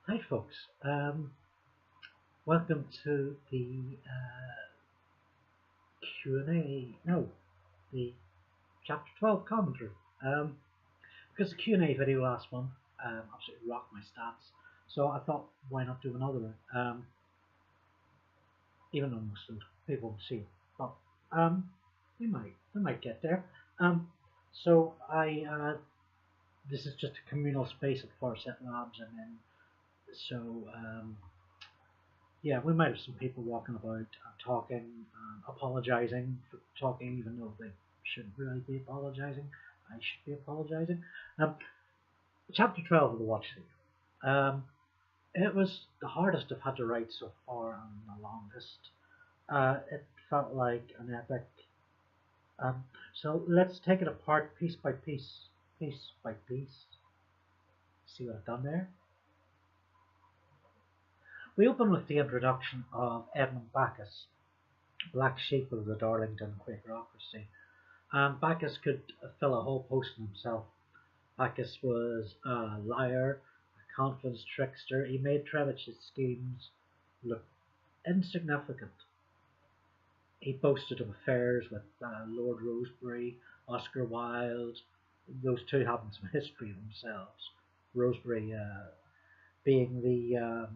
Hi folks, welcome to the Q&A, no, the chapter 12 commentary. Because the Q&A video last month absolutely rocked my stats, so I thought why not do another one, even though most of the people won't see it, but they might get there. So this is just a communal space at Farset Labs, and then so yeah, we might have some people walking about talking, apologising for talking, even though they shouldn't really be apologising. I should be apologising. Um, Chapter 12 of the Watch Series. It was the hardest I've had to write so far and the longest. It felt like an epic. So let's take it apart piece by piece. Piece by piece. See what I've done there? We open with the introduction of Edmund Bacchus, black sheep of the Darlington Quakerocracy. Bacchus could fill a whole post in himself. Bacchus was a liar, a confidence trickster. He made Trevich's schemes look insignificant. He boasted of affairs with Lord Rosebery, Oscar Wilde. Those two having some history themselves. Rosebery being the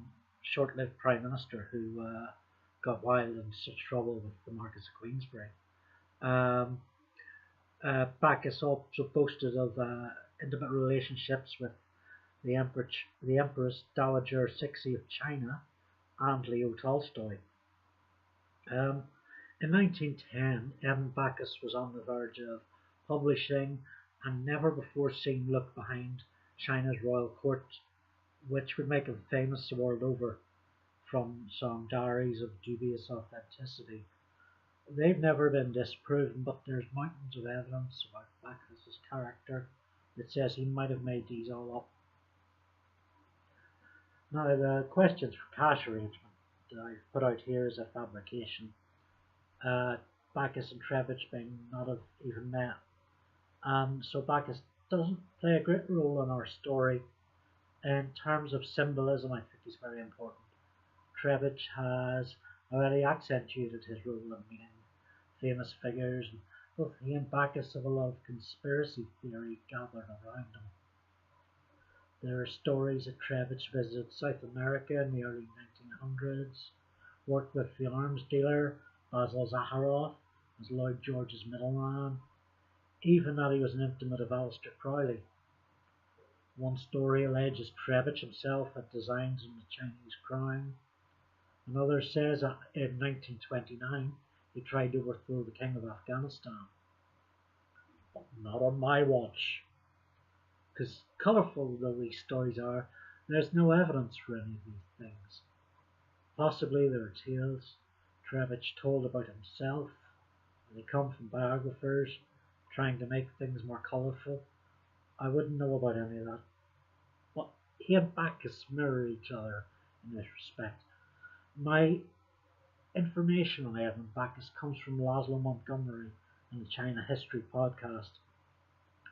short-lived prime minister who got Wilde in such trouble with the Marquis of Queensberry. Bacchus also boasted of intimate relationships with the Empress Dowager Cixi of China and Leo Tolstoy. In 1910, Edmund Bacchus was on the verge of publishing a never-before-seen look behind China's royal court, which would make him famous the world over, from some diaries of dubious authenticity. They've never been disproven, but there's mountains of evidence about Bacchus's character that says he might have made these all up. Now, the questions for cash arrangement that I've put out here is a fabrication. Bacchus and Trevich being not have even met. So Bacchus doesn't play a great role in our story. In terms of symbolism, I think he's very important. Trevich has already accentuated his role in meaning famous figures, and both he and Bacchus have a lot of conspiracy theory gathered around him. There are stories that Trevich visited South America in the early 1900s, worked with the arms dealer Basil Zaharoff as Lloyd George's middleman, even that he was an intimate of Aleister Crowley. One story alleges Trevich himself had designs on the Chinese crown. Another says that in 1929 he tried to overthrow the King of Afghanistan. But not on my watch. Because colourful though these stories are, there's no evidence for any of these things. Possibly there are tales Trevich told about himself, and they come from biographers trying to make things more colourful. I wouldn't know about any of that. But he and Bacchus mirror each other in this respect. My information on Edmund Bacchus comes from Laszlo Montgomery in the China History podcast.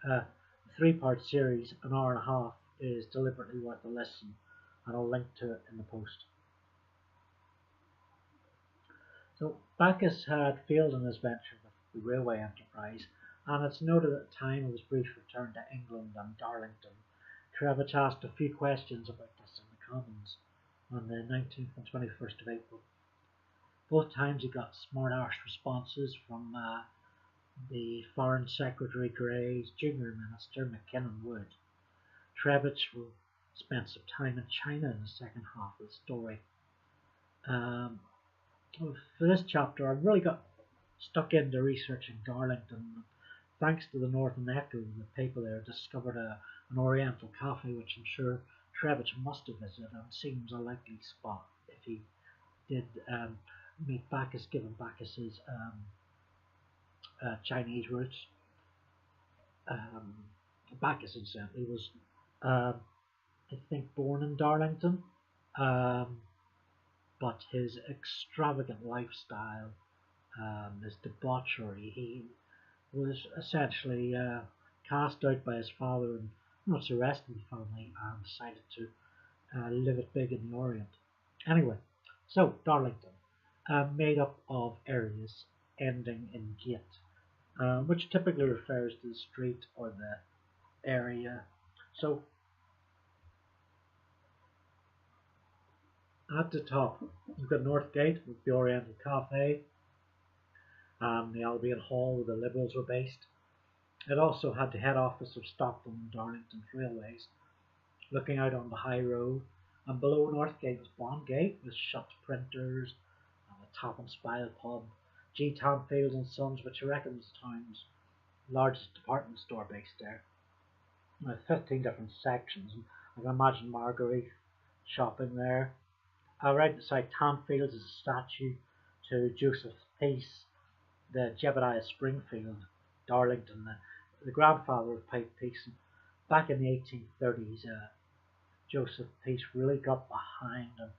A three-part series, an hour and a half, is deliberately worth a listen, and I'll link to it in the post. So Bacchus had failed in his venture with the railway enterprise, and it's noted at the time of his brief return to England and Darlington, Trevich asked a few questions about this in the Commons on the 19th and 21st of April. Both times he got smart-arse responses from the Foreign Secretary Grey's junior minister, Mackinnon Wood. Trevich will spend some time in China in the second half of the story. For this chapter, I've really got stuck into researching Darlington. Thanks to the Northern Echo, the paper there discovered an Oriental cafe, which I'm sure Trevich must have visited, and seems a likely spot if he did meet Bacchus, given Bacchus's Chinese roots. Bacchus, incidentally, was, I think, born in Darlington, but his extravagant lifestyle, his debauchery, he was essentially cast out by his father and much the rest of the family, and decided to live it big in the Orient. Anyway, so Darlington, made up of areas ending in gate, which typically refers to the street or the area. So at the top, you've got North Gate with the Oriental Cafe, the Albion Hall where the Liberals were based. It also had the head office of Stockton and Darlington Railways, looking out on the high road, and below Northgate was Bondgate with shut printers and the Top and Spile pub, G Town Fields and Sons, which I reckon was the town's largest department store based there. With 15 different sections, and I can imagine Marguerite shopping there. Right beside Tamfields is a statue to Joseph Peace, the Jebediah Springfield, Darlington, the grandfather of Pike Peace. And back in the 1830s, Joseph Peace really got behind and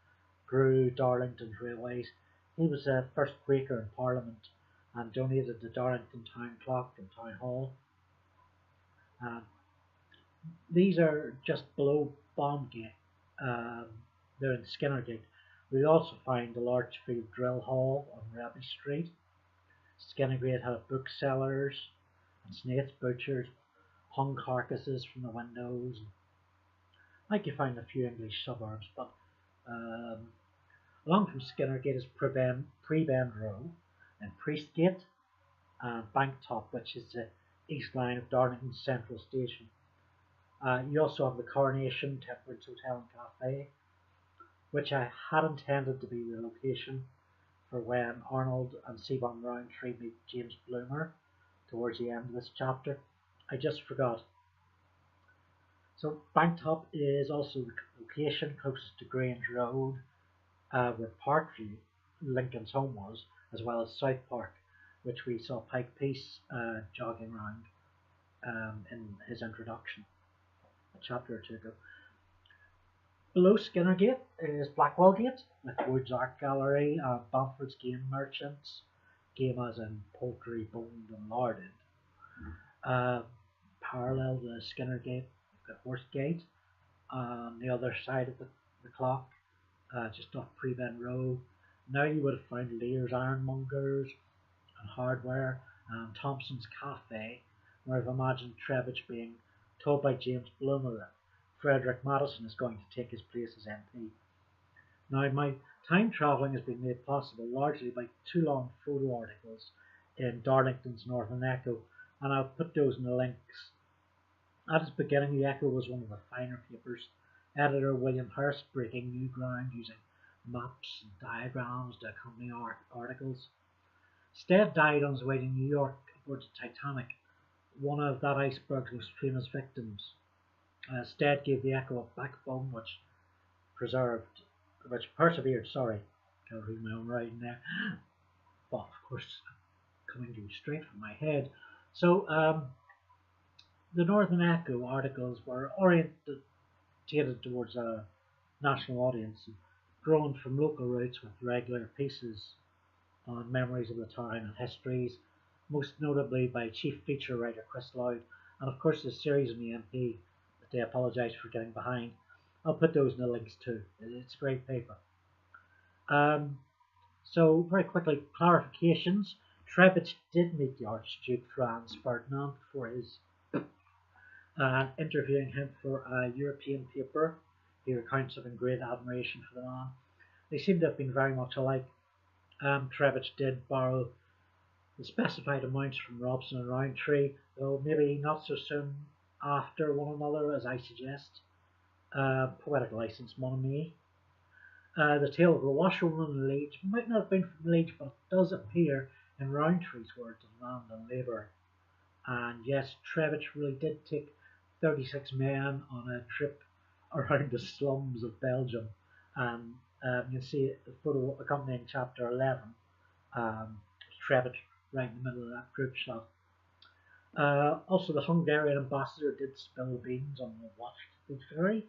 grew Darlington's railways. He was the first Quaker in Parliament and donated the Darlington Town Clock from Town Hall. These are just below Bondgate. They're in Skinnergate. We also find the Larchfield Drill Hall on Raby Street. Skinnergate had booksellers and Snaith's butchers, hung carcasses from the windows. Like you find a few English suburbs, but along from Skinnergate is Prebend Row and Priestgate and Banktop, which is the east line of Darlington Central Station. You also have the Coronation Temperance Hotel and Cafe, which I had intended to be the location for when Arnold and Seaborn Roundtree meet James Bloomer towards the end of this chapter. I just forgot. So Banktop is also the location closest to Grange Road, where Parkview, Lincoln's home, was, as well as South Park, which we saw Pike Peace jogging around in his introduction a chapter or two ago. Below Skinnergate is Blackwell Gate, with Wood's Art Gallery and Bamford's Game Merchants, game as in poultry boned and larded. Parallel to Skinnergate, you've got Horsegate on the other side of the clock, just off Prebend Road. Now you would have found Lear's Ironmongers and Hardware and Thompson's Cafe, where I've imagined Trebbage being told by James Bloomer that Frederick Madison is going to take his place as MP. Now, my time travelling has been made possible largely by two long photo articles in Darlington's Northern Echo, and I'll put those in the links. At its beginning, the Echo was one of the finer papers. Editor William Hurst breaking new ground using maps and diagrams to accompany articles. Stead died on his way to New York aboard the Titanic, one of that iceberg's most famous victims. Stead gave the Echo a backbone which persevered, I'll read my own writing there, but of course coming to you straight from my head. So the Northern Echo articles were orientated towards a national audience, grown from local roots with regular pieces on memories of the town and histories, most notably by chief feature writer Chris Lloyd, and of course the series on the MP that they apologise for getting behind. I'll put those in the links too. It's a great paper. So very quickly, clarifications. Trebbage did meet the Archduke Franz Ferdinand for his interviewing him for a European paper. He recounts having great admiration for the man. They seem to have been very much alike. Trebbage did borrow the specified amounts from Robson and Roundtree, though maybe not so soon after one another as I suggest. Poetic license, mon ami. The tale of the washerwoman and Leeds might not have been from Leeds, but it does appear in Roundtree's words of Land and Labour. And yes, Trebbage really did take 36 men on a trip around the slums of Belgium. And you can see the photo accompanying chapter 11. Trebbage right in the middle of that group shot. Also, the Hungarian ambassador did spill beans on the watch to the ferry.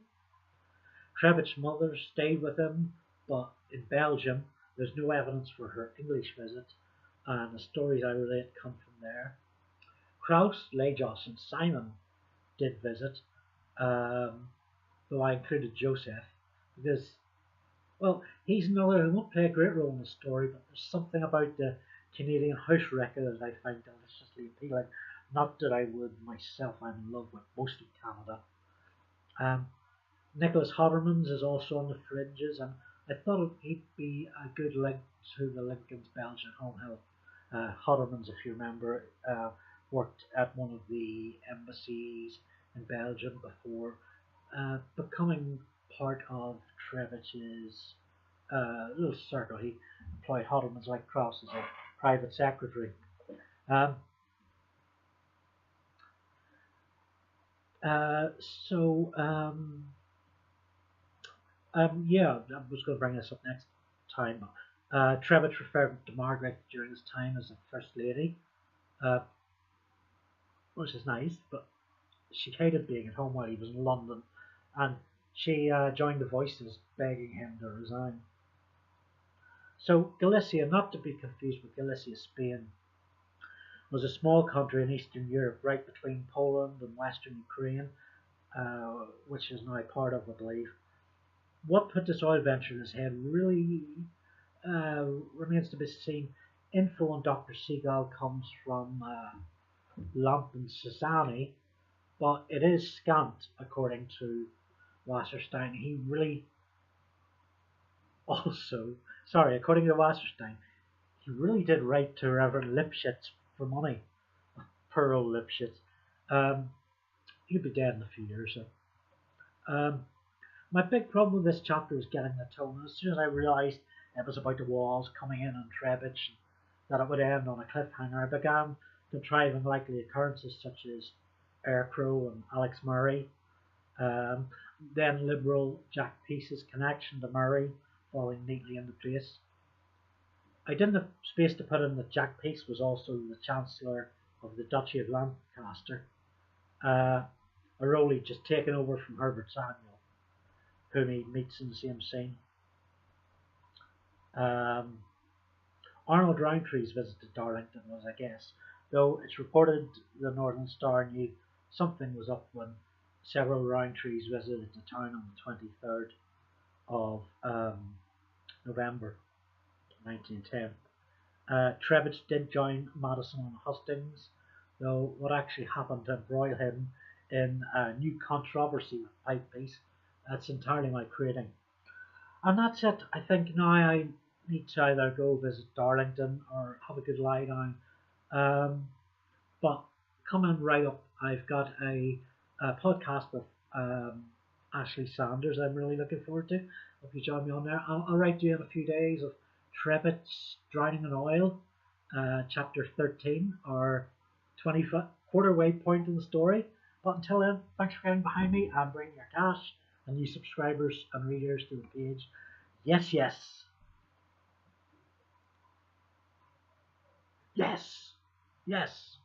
Trebbage's mother stayed with him, but in Belgium there's no evidence for her English visit, and the stories I relate come from there. Kraus, Lajos and Simon did visit, though I included Joseph. because, well, he's another who won't play a great role in the story, but there's something about the Canadian house wrecker that I find deliciously appealing. Not that I would myself, I'm in love with most of Canada. Um, Nicholas Hottermans is also on the fringes, and I thought he'd be a good link to the Lincoln's Belgian home health. Hottermans, if you remember, worked at one of the embassies in Belgium before becoming part of Trevich's little circle. He employed Hottermans like Cross as a private secretary. Um, uh, so, um, yeah, I was going to bring this up next time. Trevich referred to Margaret during his time as a First Lady, uh, which is nice, but she hated being at home while he was in London, and she joined the voices begging him to resign. So Galicia, not to be confused with Galicia, Spain, was a small country in Eastern Europe, right between Poland and Western Ukraine, which is now part of, I believe. What put this oil venture in his head really remains to be seen. Info on Dr. Seagal comes from Lampin Sasani, but it is scant according to Wasserstein. He really also, sorry, according to Wasserstein, he really did write to Reverend Lipschitz for money. Poor old Lipschitz. Um, he'll be dead in a few years. So. My big problem with this chapter was getting the tone. As soon as I realised it was about the walls coming in on Trebich, that it would end on a cliffhanger, I began contriving likely occurrences such as Aircrow and Alex Murray, um, then Liberal Jack Peace's connection to Murray falling neatly into place. I didn't have space to put in that Jack Peace was also the Chancellor of the Duchy of Lancaster, a role he'd just taken over from Herbert Samuel, whom he meets in the same scene. Arnold Roundtree's visit to Darlington was a guess, though it's reported the Northern Star knew something was up when several Roundtrees visited the town on the 23rd of November 1910. Trevich did join Madison on hustings, though what actually happened to embroil him in a new controversy with Pipepiece, that's entirely my creating. And that's it. I think now I need to either go visit Darlington or have a good lie down. But coming right up, I've got a podcast with Ashley Sanders I'm really looking forward to. Hope you join me on there. I'll write you in a few days of Trevich's Drowning in Oil, chapter 13, or 20 quarter way point in the story. But until then, thanks for getting behind me and bringing your cash and new subscribers and readers to the page. Yes, yes. Yes. Yes.